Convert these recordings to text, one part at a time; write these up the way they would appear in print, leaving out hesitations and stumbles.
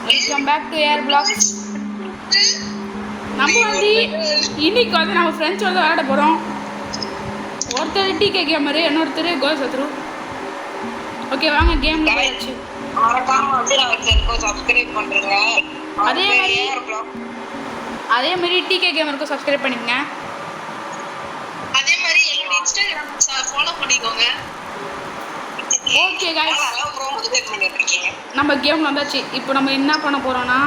Welcome back to air blocks. நம்ம வந்து இன்னைக்கு வந்து நம்ம ஃப்ரெண்ட்ஸோட விளையாட போகிறோம். ஒருத்தர் டிகே கேமரு, இன்னொருத்தர் கோல் சத்ரு. ஓகே வாங்க கேம் போயாச்சு. அதே மாதிரி டிகே கேமருக்கும் சப்ஸ்கிரைப் பண்ணிக்கங்க. அதே மாதிரி என்னோட இன்ஸ்டாகிராம் ஃபாலோ பண்ணிக்கோங்க. ஓகே गाइस, நம்ம கேம் வந்தாச்சு. இப்போ நம்ம என்ன பண்ண போறோம்னா,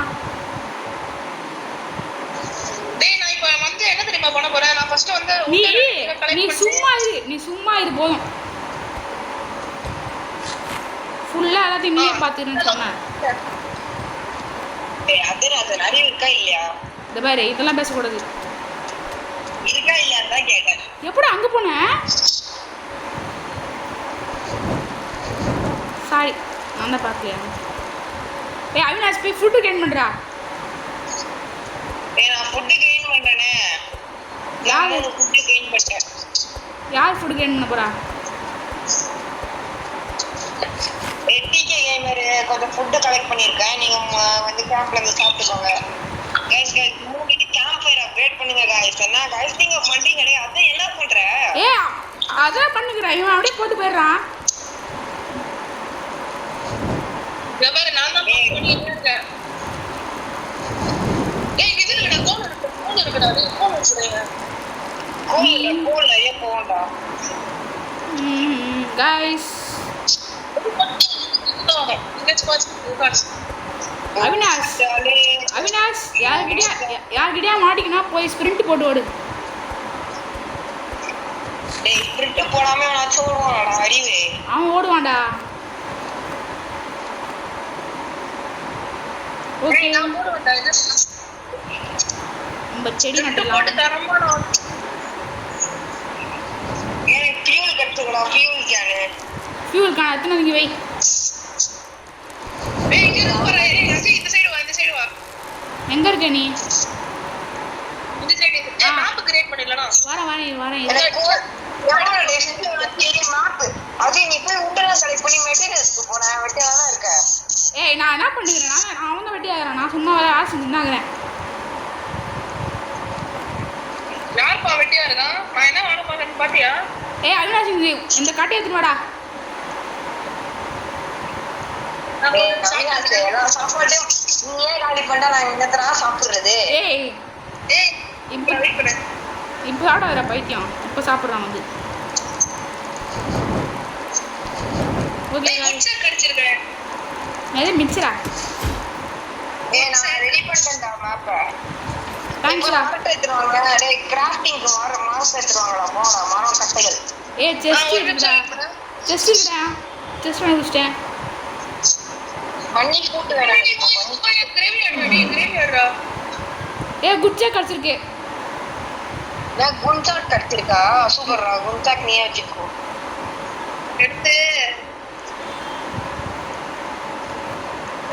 டேய் நான் இப்போ வந்து என்ன தெரியுமா பண்ண போறேன்? நான் ஃபர்ஸ்ட் வந்து நீ சும்மா இரு போதும். ஃபுல்லா எல்லாத்தையும் நீயே பாத்துறேன்னு சொன்னேன். டேய் அது நிறைய இருக்கா இல்லையா? இந்த பாரு இதெல்லாம் பேசக்கூடாது. இருக்கா இல்லையான்னு தான் கேட்டேன். எப்படி அங்க போன? சாரி நான் தான் பார்க்கலையா. அவினாஷ் போய் ஃபுட்டு கெயின் பண்ணுறா. நான் ஃபுட்டு கெயின் பண்ணுறேனே. யார் ஃபுட்டு கெயின் பண்ணுறேன்? யார் ஃபுட்டு கெயின் பண்ண போகிறா? டிகே கேமர் கொஞ்சம் ஃபுட்டு கலெக்ட் பண்ணியிருக்கேன். நீங்கள் வந்து கேம்ப்ல இருந்து சாப்பிட்டுக்கோங்க. கைஸ் மூணுக்கு கேம்ப் ஃபயர் அப்டேட் பண்ணுங்க கைஸ். என்ன கைஸ் நீங்க ஃபண்டிங் கிடையாது. அதான் என்ன பண்ற? அதான் பண்ணுகிறேன். இவன் அப்படியே போட்டு போயிடுறான். வெவ்வேறு நான் தான் பண்ணிட்டு இருக்கேன். டேய் இது என்ன கோல் இருக்குடா. டேய் கோல் வச்சுறீங்க. கோல் நிறைய போண்டா. गाइस அவினாஷ் யார்கிட்டயா மாட்டிக்கினா போய் ஸ்பிரிண்ட் போட்டு ஓடு. டேய் ஸ்பிரிண்ட் போடாம நான் ஓடுவான்டா அறிவே. அவன் ஓடுவான்டா. ஓகே நான் ஓடுவேன்டா. நம்ம செடி நட்டலாம். போட்டு தரமாடா. ஏய் ஃபியூல் கட்டுடா. ஃபியூல் கான எத்தனை நீங்க வை. டேய் இங்க வர. இந்த சைடு வா. எங்க இருக்க நீ? இந்த சைடு. Map create பண்ணிடலனா? வரேன். எவ்வளவு டேஷன்ல வந்து மேப். அது நீ போய் உண்டல செலக்ட் பண்ணி மெட்டீரியல்ஸ்க்கு போனா வெட்டியா தான் இருக்க. ஏய் நான் என்ன பண்ணிக்கிறேன்? நான் வந்து வெட்டியாகிறேன். நான் சும்மா வர ஆசை நின்னாகிறேன். யார்ப்பா வெட்டியா இருக்கான்? நான் என்ன வாட பாக்கறேன்னு பாத்தியா? ஏய் அவினாஷ் இந்த காட்டை எடுத்து வாடா. சாப்பாடு நீ ஏன் காலி பண்ணா நான் என்னத்தரா சாப்பிடுறது? ஏய் இப்போ வெயிட் பண்ணு. இப்போ சாப்பிட வர பைத்தியம். இப்போ சாப்பிடுறான் வந்து. ஓகே மிச்சர் கடிச்சிருக்கேன். எது மிச்சரா? நான் ரெடி பண்ணிட்டேன்டா மேப்பை. தேங்க்ஸ்டா. மார்க் எடுத்துவாங்க. டேய் கிராஃப்டிங்க்கு மார்க் எடுத்துவாங்கடா. போடா மரம் கட்டைகள். ஏய் செஸ்ட் இருக்குடா. செஸ்ட் முடிச்சிட்டேன். மண்ணி கூட்டு வேணாம். கிரேவியார்டா. ஏய் குச்சா கடிச்சிருக்கு. நான் குன்சாட் கடிச்சிருக்கா. சூப்பர்ரா. குன்சாட் நீயே வச்சுக்கோ. எடுத்து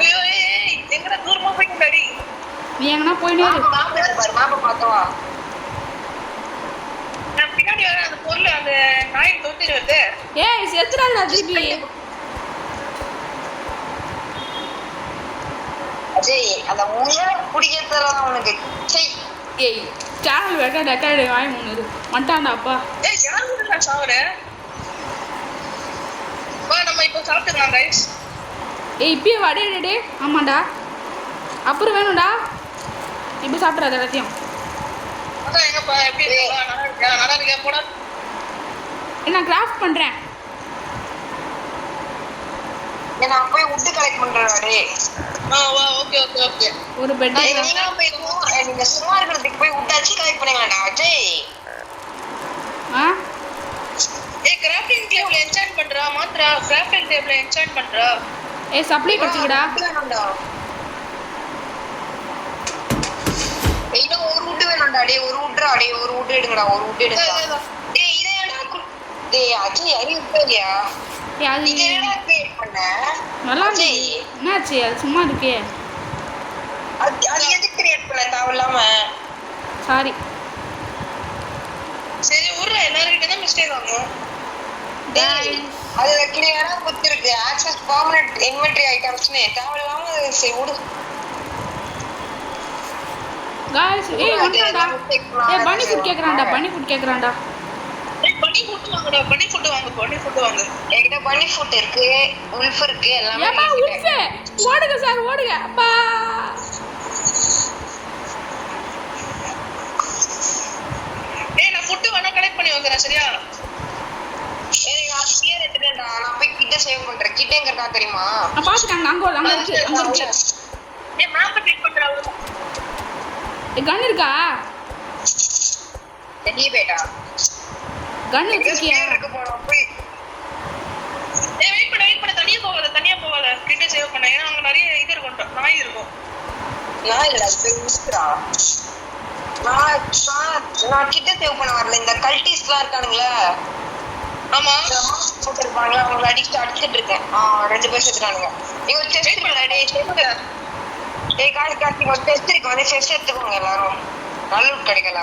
ஐயோ ஏய் எங்கடா தூரமா போயிட்டடி. நீ எங்கனா போயினே இரு. மாப்பை பார்த்தவா? நான் பின்னாடி வர அந்த பொருள் அந்த நாய் தொத்திட்டு வருது. ஏய் செத்துறாதடா திருப்பி. அஜய் அந்த முயல குடிக்கிறதுல உனக்கு சை. ஏய் சேனல் ரெக்கார்ட் வாய் முன்னது மட்டான்டா அப்பா. ஏய் யாருடா சாவற? வா நம்ம இப்போ சாப்பிட்டுக்கலாம் गाइस. ஏய் இப்பயே வாடே. ஆமாடா. அப்புறம் வேணும்டா. இப்போ சாப்பிட்றாத எல்லாத்தையும். அதான் எங்கப்பா எப்படி இருக்கா? நல்லா இருக்கா போடா. நான் கிராஃப்ட் பண்றேன். நான் போய் wood கலெக்ட் பண்றேன்டா டேய். வா ஓகே. ஒரு பெட். நீங்க சும்மா இருக்கிறதுக்கு போய் wood ஆச்சு கலெக்ட் பண்ணுங்கடா அஜய். ஏய் கிராஃப்டிங் டேபிள் என்சாண்ட் பண்றா. மாத்ரா கிராஃப்டிங் டேபிள் என்சாண்ட் பண்றா. ஏய் சப்ளை கடிச்சுடா. இன்னும் ஒரு wood வேணும்டா டேய். ஒரு wood எடுங்கடா. டேய் இத ஏன்டா டேய் அஜய் அறிவு இல்லையா? ஏய் அது நீ என்னடா கிரியேட் பண்ண? நல்லா இருக்கு. என்னாச்சு? அது சும்மா இருக்கே. அது எதுக்கு கிரியேட் பண்ண தேவையில்லாம? சாரி. சரி உர்ற எல்லார்கிட்ட தான் மிஸ்டேக் ஆகும். டேய் அதுல கிளியரா குத்திருக்கு access permanent inventory items னு தேவையில்லாம சரி விடு. गाइस ஏய் வந்தாடா ஏய் பனி ஃபுட் கேக்குறான்டா ஏய் பனி ஃபுட் வாங்குடா பனி ஃபுட் வாங்கு என்கிட்ட பனி ஃபுட் இருக்கு உல்ஃப் இருக்கு எல்லாமே ஏப்பா உல்ஃபே ஓடுங்க சார் ஓடுங்க அப்பா ஏய் நான் ஃபுட் வேணா கலெக்ட் பண்ணி வந்துறேன் சரியா ஏய் நான் ஸ்பியர் எடுத்துட்டேன்டா நான் போய் கிட்ட சேவ் பண்றேன் கிட்ட எங்க இருக்கா தெரியுமா நான் பாத்துட்டாங்க அங்க இருக்கு ஏய் மேப் கிளிக் பண்றா ஏய் கன் இருக்கா நீ பேட்டா கன் வச்சிருக்கியா ஸ்பியர் இருக்கு போறோம் போய் ஏய் வெயிட் பண்ணு தனியா போகாத கிட்ட சேவ் பண்ண ஏன்னா அங்க நிறைய இது இருக்கும் நாய் இருக்கும் நான் இல்ல அது மிஸ்ரா நான் கிட்ட சேவ் பண்ண வரல இந்த கல்டிஸ்லாம் இருக்கானுங்களே ஆமா போட்டுருப்பாங்க அவங்களை அடிச்சுட்டு இருக்கேன் 2 பேர் செத்துறானுங்க நீ ஒரு டெஸ்ட் இருக்குல்ல டேய் கார்த்திக் ஒரு டெஸ்ட் இருக்கு வந்து டெஸ்ட் எடுத்துக்கோங்க எல்லாரும் நல்ல லூட் கிடைக்கல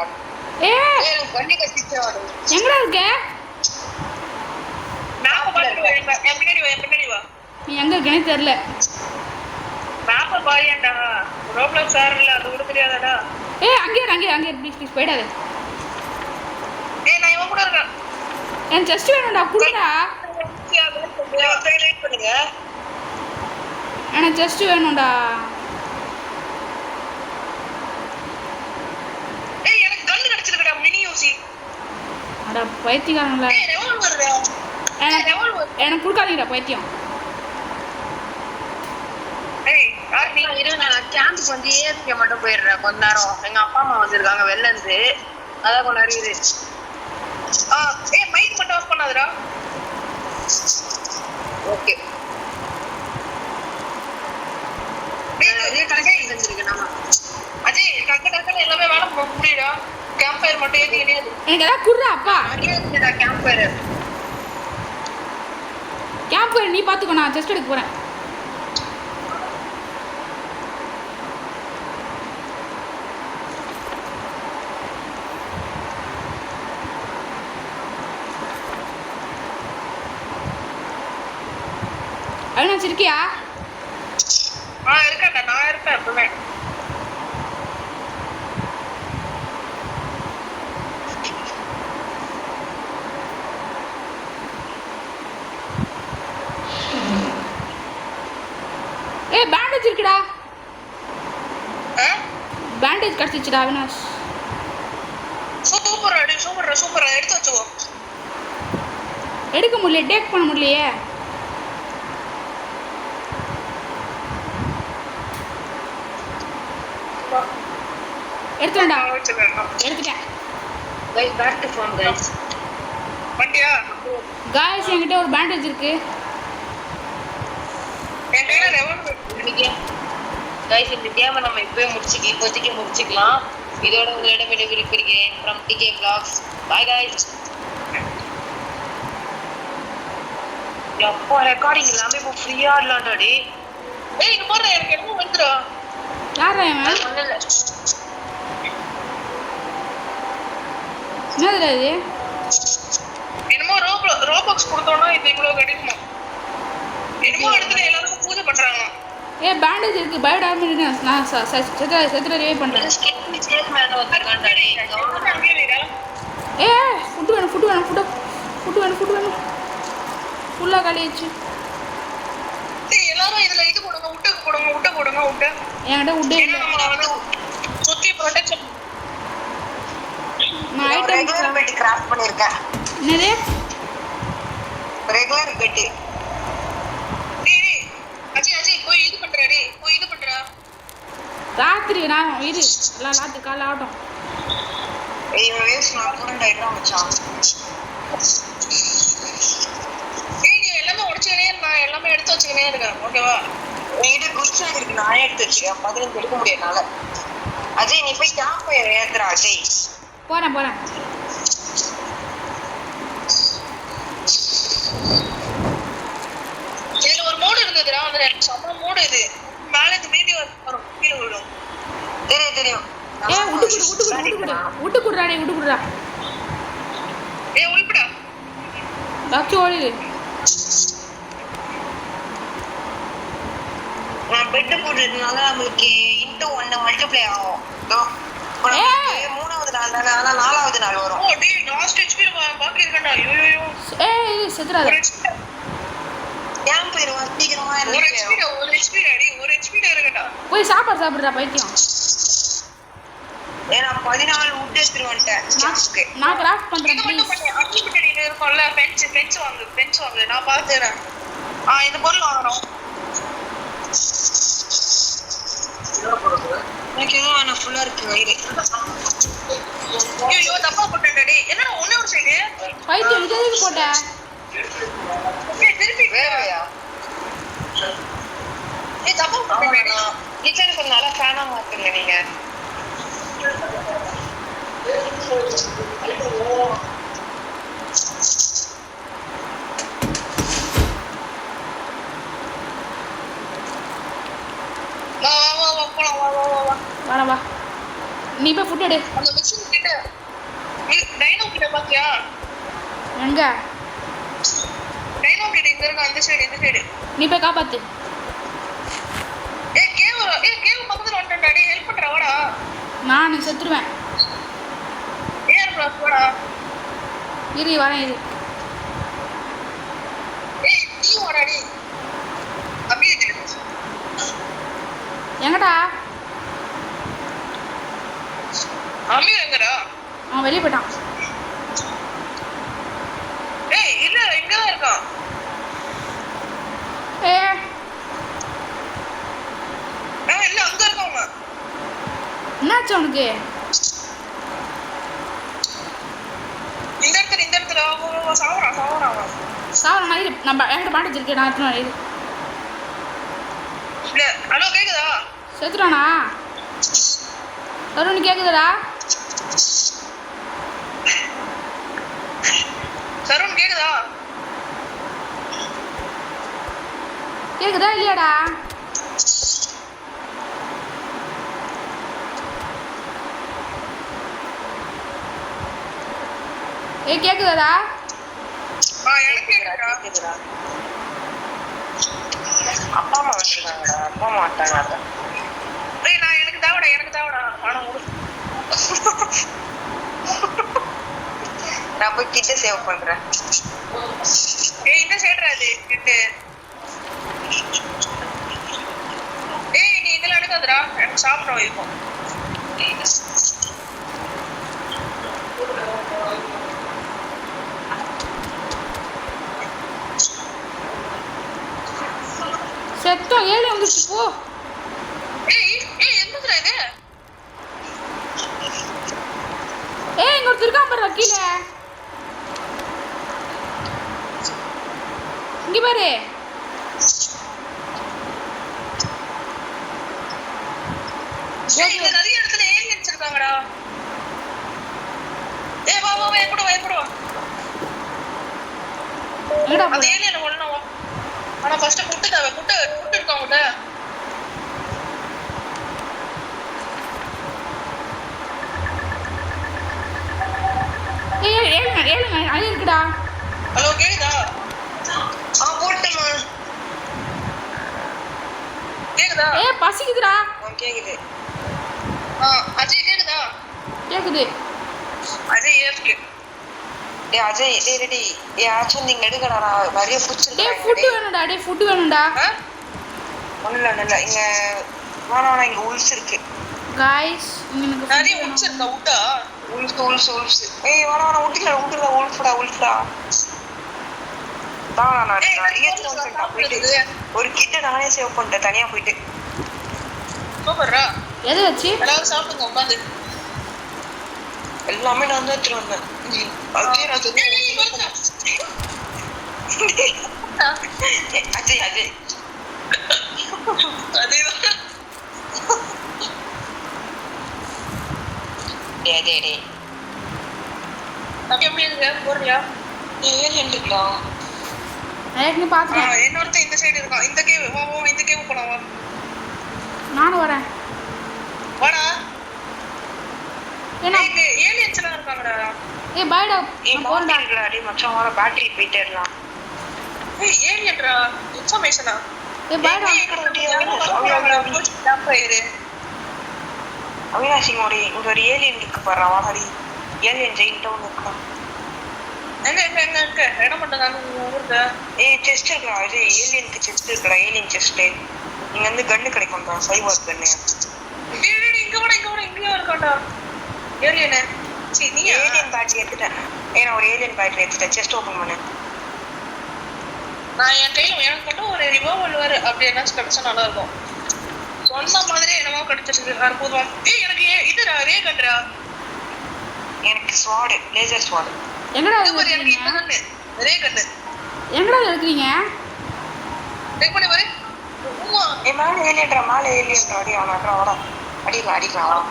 ஏய் எனக்கு வண்டி கட்டிச்சு எங்கடா இருக்க மேப் பாத்து என் பின்னாடி வா நீ எங்க இருக்கனே தெரியல மேப் பாயேண்டா ரோப்ளாக்ஸ் ஆறல அது கூட தெரியாதடா ஏய் அங்கே ப்ளீஸ் போய்டாத ஏய் நான் இவன் கூட இருக்கேன் என் செஸ்ட் வேணும்டா குடுடா வெயிட் பண்ணுங்க எனக்கு செஸ்ட் வேணும்டா ஏய் எனக்கு கன் கிடைச்சிருக்குடா மினி யூசி அட பைத்தியக்காரங்களா ஏய் ரெவால்வர்டா எனக்கு கொடுக்காதீங்கடா பைத்தியம் ஏய் யார் நீ நான் கேம்புக்கு வந்து ஏசிக்க மட்டும் போயிடுறேன் கொஞ்ச நேரம் எங்க அப்பா அம்மா வந்திருக்காங்க வெளில இருந்து அதான் கொஞ்ச நேரம் இரு ஏய் மைக் மட்டும் ஆஃப் பண்ணாதடா ஓகே அஜய் டக்கு எல்லாமே வேலை முடியுடா கேம்ப் ஃபயர் மட்டும் ஏத்தி கிடையாது எனக்கு ஏதாவது குடுறா அப்பா கேம்ப் ஃபயர் கேம்ப் நீ பாத்துக்கோ நான் செஸ்ட் எடுக்க போறேன் அவினாஷ் இருக்கியா இருக்கேன்டா நான் இருப்பேன் எப்பவுமே ஏய் பேண்டேஜ் இருக்குடா பேண்டேஜ் கிடைச்சிச்சுடா அவினாஷ் சூப்பர் எடுத்து வச்சுக்கோ எடுக்க முடியல டேக் பண்ண முடியலையே எடுத்துடா எடுத்துட்டேன் guys back to form guys வண்டியா गाइस என்கிட்ட ஒரு பேண்டேஜ் இருக்கு என் கையில ரெவால்வர் गाइस இந்த கேமை நம்ம இப்போதைக்கு முடிச்சுக்கலாம் இதோட உங்களிடம் விடைபெறுகிறேன் from TK Vlogs bye guys எப்போ ரெக்கார்டிங் எல்லாமே இப்போ ஃப்ரீயா ஆடலாம்டா டேய் ஏய் இங்க பாரு எனக்கு என்ன வந்துடா யாரா இவன் ஒண்ணு இல்ல என்னதுடா இது என்னமோ ரோபாக்ஸ் கொடுத்தோம்னா இது இவ்வளவு கிடைக்குமா என்னமோ இடத்துல எல்லாரும் பூஜை பண்றாங்க ஏய் பேண்டேஜ் இருக்கு பயோ டேமேஜ் இருக்கு நான் செத்துற ரிவைவ் பண்றேன் ஸ்கின் சேல் மேன் வந்திருக்கான்டா டேய் ஏய் ஃபுட் வேணும் ஃபுல்லா காலியாச்சு எல்லாரும் இதுல இது போடுங்க விட்டு என்கிட்ட உட்டே இல்ல நம்ம வந்து சுத்தி ப்ரொடெக்ஷன் நான் ஐட்டம் ரெகுலர் பெட் கிராஃப்ட் பண்ணிருக்கேன் என்னது ரெகுலர் பெட் டேய் அஜய் போய் இது பண்றா ராத்திரி நான் இது எல்லாம் ராத்திரி காலை ஆகட்டும் ஏய் வேஸ் நான் கூட டைரா மச்சான் ஏய் நீ எல்லாமே உடைச்சனே நான் எல்லாமே எடுத்து வச்சுக்கனே இருக்கேன் ஓகேவா நீடு குட்ஸ் இருக்கு நானே எடுத்து வச்சிருக்கேன் 15 எடுக்க முடியனால அஜய் நீ போய் கேம்ப் ஏத்துறா அஜய் போறேன் இதுல ஒரு மோடு இருக்குதுடா அந்த சம மோடு இது மேல இந்த வீடியோ வரும் கீழ விழும் தெரியும் ஏய் விட்டு குடுறா ஏய் உள்படா பாக்கி ஓடிடு நான் பெட் போடுறதுனால நமக்கு into 1 மல்டிப்ளை ஆகும் மூணாவது நாள் தானே, ஆனா 4வது நாள் வரும். ஓ டேய் லாஸ்ட் ஹெச்பி பாக்கி இருக்கடா. ஐயோ ஏய் செத்துறாத. ஏன் போயிருவா சீக்கிரமா ஒரு ஹெச்பி அடி ஒரு ஹெச்பி இருக்கடா. போய் சாப்பாடு சாப்பிடுறா பைத்தியம். ஏன்னா 14 wood எடுத்துட்டு வந்துட்டேன் ஸ்டாக்ஸ்க்கு. நான் கிராஃப்ட் பண்றேன் இது மட்டும் ப்ளீஸ். பண்ணி அக்டிவிட்டில இருக்கும்ல பென்ச் வாங்கு நான் பாத்துறேன். இந்த பொருள் வாங்கணும். எனக்கு எதுவும் நான் ஃபுல்லா இருக்கு வயிறு. ஐயோ தப்பா போட்டேன்டா டேய். என்னடா ஒண்ணே ஒரு சைடு பைத்தியம் இது எதுக்கு போட்ட? திருப்பி வேறயா? தப்பா போட்டேன்டா. கிச்சனுக்கு நல்லா ஃபேனா மாத்துங்க நீங்க. வா வா. நீ போய் ஃபுட் எடு. அந்த மிக்ஸிங் கிட்ட டைனோ கிட்ட பாத்தியா? எங்க? டைனோ கிட்ட இங்க இருக்க அந்த சைடு. நீ போய் காப்பாத்து. கேவ் பக்கத்துல வந்துட்டா டேய் ஹெல்ப் பண்றா வாடா. நான் செத்துருவேன். ஏர் ப்ளஸ் வாடா. இரு வரேன் இரு. நீ வாடா டேய். அப்படியே எங்கடா? அமீர் எங்கடா? அவன் வெளியே போயிட்டான். இல்ல இங்கதான் இருக்கான். இல்ல அங்க இருக்காங்க. என்னாச்சு அவனுக்கு? இந்த இடத்துல சாவறான். சாவரா இரு. நம்ம என்கிட்ட பாட்டு இருக்கேன். நான் எத்தனை இரு. இல்ல ஹலோ கேக்குதா? செத்துறானா? தருண் கேக்குதாடா? சருண் கேக்குதா? கேக்குதா இல்லையாடா? கேக்குதாடா? எனக்கு கேக்குதா? அப்பா அம்மா வந்துருக்காங்கடா. அப்பா அம்மா வந்துட்டாங்க. எனக்கு தாவடா ஆனா நான் போய் கிட்ட சேவ் பண்றேன். இந்த சைடுடா இது கிட்ட. நீ இதெல்லாம் எடுக்காதடா. எனக்கு சாப்பிடணும் இருக்கும். செத்தோம். 7 வந்துச்சு போ. என்னதுடா இது? இங்க ஒருத்தர் இருக்கான் பாரு கீழே. இங்க பாரு. இந்த நிறைய இடத்துல ஏலியன்ஸ் இருக்காங்கடா. வா எப்படா எங்கடா அந்த போற? ஏலியன் ஒண்ணு வா. ஆனா ஃபர்ஸ்ட் புட்டு இருக்காங்கடா. ஏழுங்க அது இருக்குடா. ஹலோ கேக்குதா? போட்டுமா கேக்குதா? பசிக்குதுடா. கேக்குது. அஜய் கேக்குதா? கேக்குது. Ajay AFK. Ajay ready. Actually நீங்க எடுக்கடா. நான் நிறைய டேய் ஃபுட் வேணும்டா. ஃபுட் வேணும்டா. ஒண்ணுல இங்க வேணா இங்க உல்ஸ் இருக்கு. गाइस இங்க நிறைய உல்ஸ் இருக்கா? உட்டா உல்ஸ். வேணா உட்டுல உல்ஃப்டா. தான் நான் ஒரு கிட்ட நானே சேவ் பண்ணிட்டேன் தனியா போயிட்டு. சூப்பர்ரா. எது வச்சு எல்லாரும் சாப்பிடுங்க உட்காந்து. எல்லாமே நான் தான் எடுத்துட்டு வந்தேன். அஜய் அதேதான். தம்பி எப்படி இருக்கு? போறியா? ஏன் இருக்கலாம்? எனக்கு பாத்துறேன். இன்னொருத்த இந்த சைடு இருக்கான். இந்த கேவ் போலாம் வா. நானும் வரேன். வாடா. ஏன்னா ஏலியன்ஸ் எல்லாம் இருக்காங்கடா. பைடா போறடா. டேய் மச்சான் வர பேட்டரி போயிட்டேறலாம். ஏலியன்டா இன்ஃபர்மேஷனா. பைடா அவினாஷ் இங்க ஒரு ஏலியன் இருக்கு பாரு வாடி. ஏலியன் ஜெயின் டவுன் இருக்கு. எங்க இடம் மட்டும் தான் ஊருக்கு. செஸ்ட் இருக்குடா. இது ஏலியனுக்கு செஸ்ட் இருக்குடா. Alien chest. இங்க வந்து கன்னு கிடைக்கும்டா. சைபர் கன்னு. இங்கேயும் இருக்காண்டா ஏலியனு. சரி நீ ஏலியன் பேட்டரி எடுத்துட்டேன். நான் ஒரு ஏலியன் பேட்டரி எடுத்துட்டேன். செஸ்ட் ஓபன் பண்ணு. நான் என் கையில எனக்கு மட்டும் ஒரு ரிவால்வர் அப்படி என்னாச்சும் கிடைச்சா நல்லா இருக்கும். சொன்ன மாதிரி என்னமோ கிடைச்சிருக்கு அற்புதம். எனக்கு இதுடா ரே கண்ட்ரா. எனக்கு ஸ்வாட் லேசர் ஸ்வாட். எங்கடா எனக்கு இருக்கீங்க? இந்த கண்ணு ரே கண்ணு. எங்கடா இருக்கீங்க? டேக் பண்ணி பாரு. உம்மா மேல ஏலியன்டா. மேல ஏலியன்டா. அடி அவனடா வாடா. அடிக்கலாம்.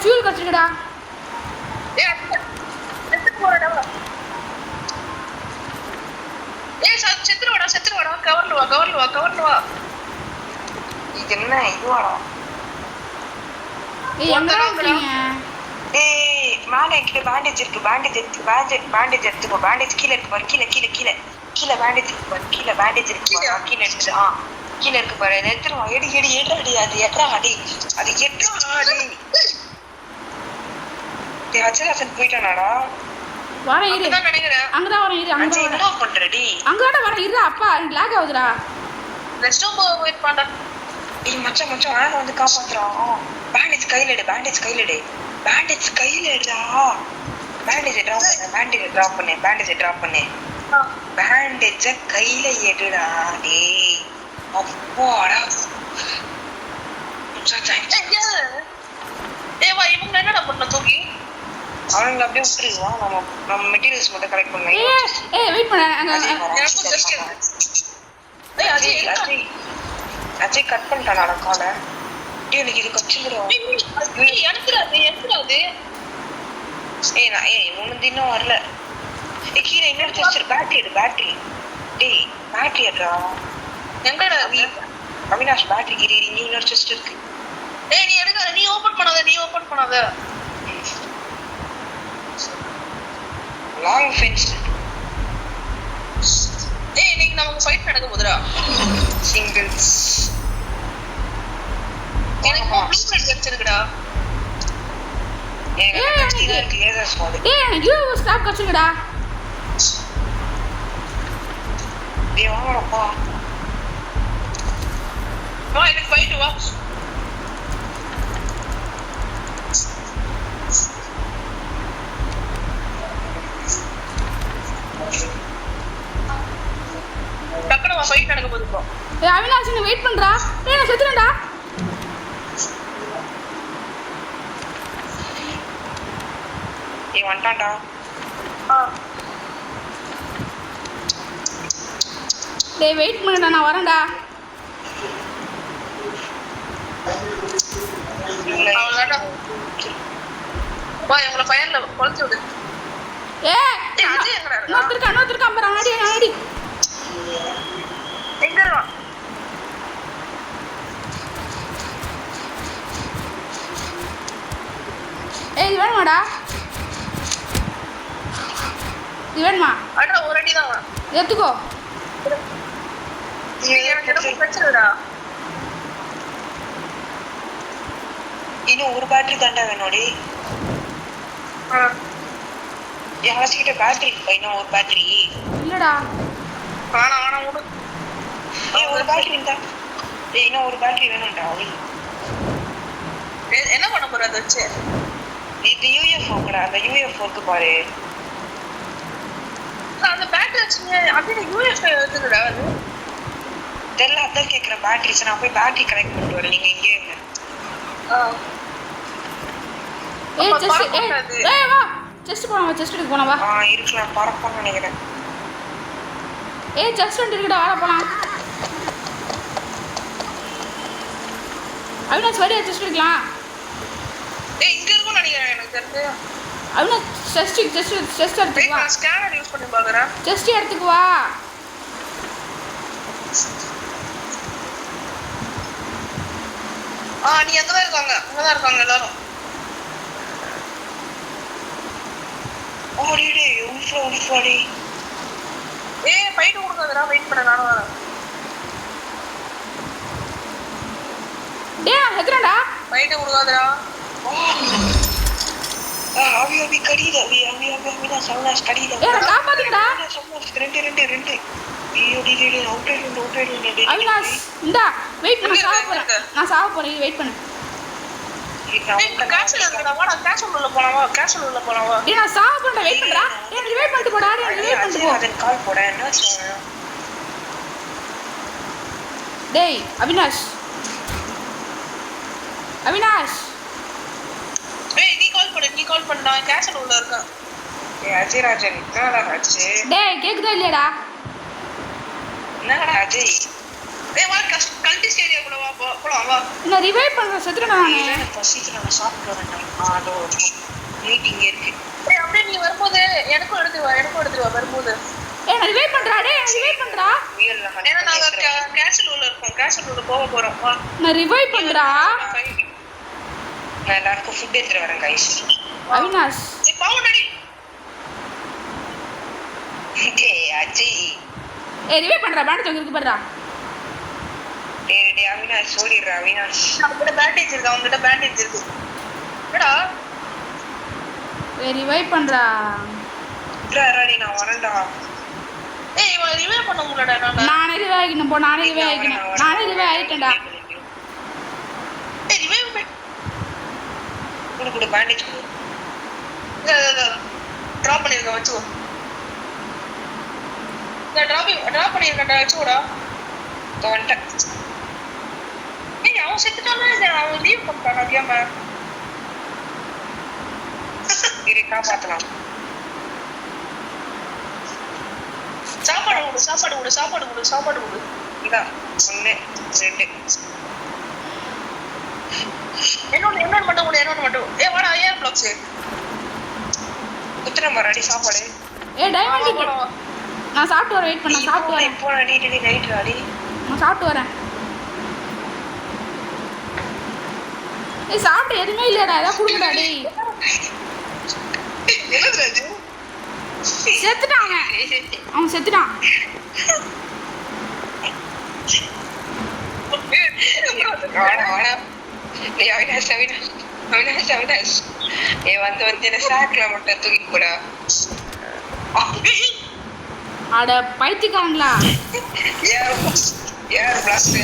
ஃபியூல் கட்டிடுடா. செத்து போறடா. செத்துருவாடா. கவர்ல வா. இது என்ன இதுவாடா? எங்கடா இருக்கீங்க? மேல என்கிட்ட பேண்டேஜ் இருக்கு. பேண்டேஜ் எடுத்துக்கோ. பேண்டேஜ் கீழே இருக்கு பாரு. கீழே பேண்டேஜ் இருக்கு பாரு. கீழே பேண்டேஜ் இருக்கு பாரு. கீழே எடுத்து கீழே இருக்கு பாரு. எடுத்துருவா. எடு அது எட்ரா அடி. அது எட்ரா அடி. அச்சலாசன் போயிட்டானாடா. வரேன் இரு. நினைக்கிறேன். அங்கதான் வரேன் இரு. அஞ்சு என்னடா பண்றடி? அங்கதான் வரேன் இரு. அப்பா எனக்கு லாக் ஆகுதுடா. ரெஸ்ட் ரூம் வெயிட் பண்றா. மச்சான் ஆனா வந்து காப்பாத்துறான். பேண்டேஜ் கையில எடு. பேண்டேஜ் கையில எடுடா. பேண்டேஜ் டிராப் பண்ணு. பேண்டேஜ கையில எடுடா. டேய் அப்பாடா. வா இவங்க என்னடா பண்ண தூக்கி அவனுங்களை அப்படியே விட்டுருவான். நம்ம மெட்டீரியல்ஸ் மட்டும் கலெக்ட் பண்ணலாம். வெயிட் பண்ண. அஜய் கட் பண்ணிட்டானா காலை? எனக்கு இது கச்சிடும். உனது இன்னும் வரல. கீழே இன்னொரு செஸ்ட். பேட்டரி. டேய் பேட்டரி எடுறா. எங்கடா அவினாஷ் பேட்டரி இரு. இங்க இன்னொரு செஸ்ட் இருக்கு. நீ எடுக்காத. நீ ஓபன் பண்ணாத. Long fence. இன்னைக்கு நமக்கு ஃபைட் நடக்க போகுதுடா. சிங்கிள்ஸ். எனக்கு ப்ளூ பிரிண்ட் கிடைச்சிருக்குடா. எனக்கு லேசர் ஸ்வாட். யூ ஸ்டாப் கச்சுங்கடா. வாங்கடா. வா எனக்கு ஃபைட் வா. டக்குனு வா ஃபைட் நடக்க போகுது ப்ரோ. அவினாஷ் நீ வெயிட் பண்றா. நான் செத்துறேன்டா. வந்துட்டான்டா. டேய் வெயிட் பண்ணுடா. நான் வரேன்டா. அவ்வளவுதான்டா. வா இவங்கள ஃபயர்ல கொளுத்தி விடு. அஜய் எங்கடா இருக்கா? இன்னொருத்தருக்கா பாரு. அடி. எங்க இருக்கான்? இது வேணுமாடா? இது வேணுமா? அடா ஒரு அடி தான். எடுத்துக்கோ. எனக்கு என்ன பிரச்சனைடா? இன்னும் ஒரு பேட்டரி தாண்டா வேணும்டி. யாராச்சும் பேட்டரி இருக்கா? இன்னும் ஒரு பேட்டரி இல்லடா. ஆனா விடு. ஒரு பேட்டரி இருந்தா. இன்னும் ஒரு பேட்டரி வேணும்டா. என்ன பண்ண போற அதை வச்சு? இது யூஎஃப்ஓ. அந்த யூஎஃப்ஓக்கு பாரு. அந்த பேட்டரி வச்சுங்க. அப்படியே யூஎஃப் எடுத்துக்கடா. அது இதெல்லாம் அதான் கேட்குற பேட்டரிஸ். நான் போய் பேட்டரி கனெக்ட் பண்ணிட்டு வரேன். நீங்க இங்கே இருங்க. வா செஸ்ட் போலாம். செஸ்ட் எடுக்க போலாம். வா. இருக்கலாம். பறப்போம்னு நினைக்கிறேன். செஸ்ட் இருக்குடா. வாடா போலாம். அவினாஷ் வடியா செஸ்ட் எடுக்கலாம். இங்க இருக்கும்னு நினைக்கிறேன் எனக்கு தெரிஞ்சு. அவினாஷ் செஸ்ட் எடுத்துக்கு வா. ஸ்கேனர் யூஸ் பண்ணி பாக்குறேன். செஸ்ட் எடுத்துக்கு வா. நீ அங்கதான் இருக்காங்க எல்லாரும். ஓடிடு. உள்ஃபாடி. ஃபைட் கொடுக்காதடா. வெயிட் பண்ண நானும் வரேன். டேய் நான் செத்துறேன்டா. ஃபைட் கொடுக்காதடா. அவி கடியில அவி நான் சவுனாஸ் கடியில ஏய் நான் காப்பாத்துங்கடா. சவுனாஸ் ரெண்டு ஐயோ டிடி அவுட் ஆயிடுங்க அவினாஷ் இந்தா வெயிட் பண்ணு நான் சாவ போறேன் வெயிட் பண்ணு. கேஷல் இருக்குடா, வாடா கேஷல் உள்ள போலாம் வா, கேஷல் உள்ள போலாம் வா. ஏய் நான் சாவ போறேன் வெயிட் பண்றா. ஏய் ரிவைவ் பண்ணிட்டு போடா, ரிவைவ் பண்ணிட்டு போ. அதன் கால் போட என்ன சொல்லணும். டேய் அவினாஷ் ஏய் நீ கால் பண்ணு நான் கேஷல் உள்ள இருக்கேன். ஏய் அஜய் ராஜன் என்னடா ஆச்சு? டேய் கேக்குதா இல்லையாடா? என்னடா அஜய்? ஏய் வா கல்டி ஸ்டேடியம்ல வா போலாம் வா. நான் ரிவைவ் பண்ற செத்துறேன் நானே. இல்ல பசிக்குது நான் சாப்பிட்டு வரேன். அதோ மீட்டிங் இருக்கு. ஏய் அப்படியே நீ வரும்போது எனக்கும் எடுத்து வா வரும்போது. ஏய் நான் ரிவைவ் பண்றா டேய் ரிவைவ் பண்றா. ஏன்னா நாங்க கேஷல் உள்ள இருக்கோம், கேஷல் உள்ள போறோம் வா. நான் ரிவைவ் பண்றா. நான் எல்லாருக்கும் ஃபுட் எடுத்துட்டு வரேன் गाइस. அவினாஷ் ஏய் பாவுடடி. ஏய் அஜய் ஏய் ரிவைவ் பண்றா பேண்ட் இருக்கு பாருடா. டேய் அவினாஷ் சொல்லிடுறா அவினாஷ். அவங்கிட்ட பேண்டேஜ் இருக்கு. என்னடா? ஏய் ரிவைவ் பண்றா. ராடி நான் வரேன்டா. ஏய் இவன் ரிவைவ் பண்ண முடியலடா என்னால. நானே ரிவைவ் ஆயிட்டேன்டா. ஏய் ரிவைவ் குடு பேண்டேஜ் குடு. டிராப் பண்ணிருக்க வச்சுக்கோ. நான் டிராப் பண்ணிருக்கேன்டா வச்சுக்கோடா. தோண்ட. ஏய் அவன் செத்துட்டானே, அவன் லீவ் பண்ணிட்டானா கேம. இரு காப்பாத்தலாம். சாப்பாடு கொடு. இதா 1 2 இன்னொன்னு மட்டும். ஏய் வாடா ஏன் ப்ளாக்ஸ். குத்துற மரடி சாப்பாடு. ஏய் டைமண்ட் நான் சாப்பிட்டு வரேன் வெயிட் பண்ண சாப்பிட்டு வரேன். இப்போ அடி நைட் அடி. நான் சாப்பிட்டு வரேன். ஏய் சாப்பிட்டு எதுவுமே இல்லடா ஏதாவது குடுங்கடா டேய். என்னது அது? செத்துட்டான் அவன் செத்துட்டான். வாடா டேய் அவினாஷ் ஏய் வந்து என்ன சாக்குல மட்டும் தூக்கி போடா. அட பைத்தியக்காரங்களா. யார் பிளாஸ்ட்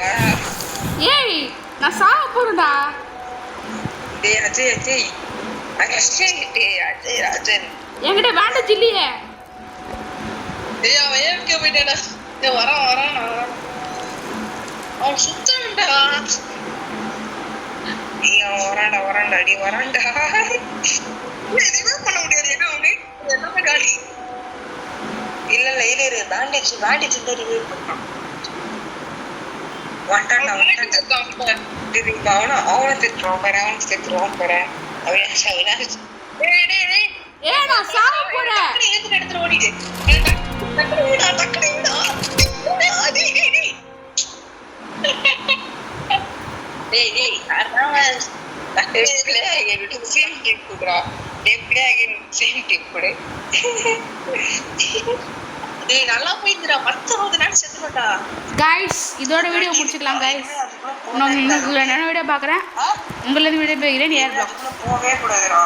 வாடா. ஏய் நான் சாவ போறேன்டா. டேய் அஜய் டேய் ராஜன் என்கிட்ட பேண்டேஜ் இல்லையே. ஏய் அவன் ஏன் போயிட்டாடா. ஏய் வரான் அவன் சுத்தம்டா. அவன் வரான்டா அடி வரான்டா. எதுவுமே பண்ண முடியாது. என்ன அவனே எல்லாமே காலி. இல்ல இரு பேண்டேஜ் இந்த ரிவைவ் பண்ணான். வண்டான்டா அவனை திட்டுறோம் போறேன். அவினாஷ் ஏய் நான் சாவ போறேன். எடுத்துட்டு ஓடிடு. டேய் அதான் சேம் டீம் குடுறா. சேம் டீம் குடு. டேய் நல்லா போயிடுடா. 10 நாள் செத்துறடா. गाइस இதோட வீடியோ முடிச்சுக்கலாம் गाइस. நான் இன்னொரு வீடியோ பார்க்கறேன். உங்களது வீடியோ போகிறேன் ஏர் ப்ளாக். போவே கூடாதுடா.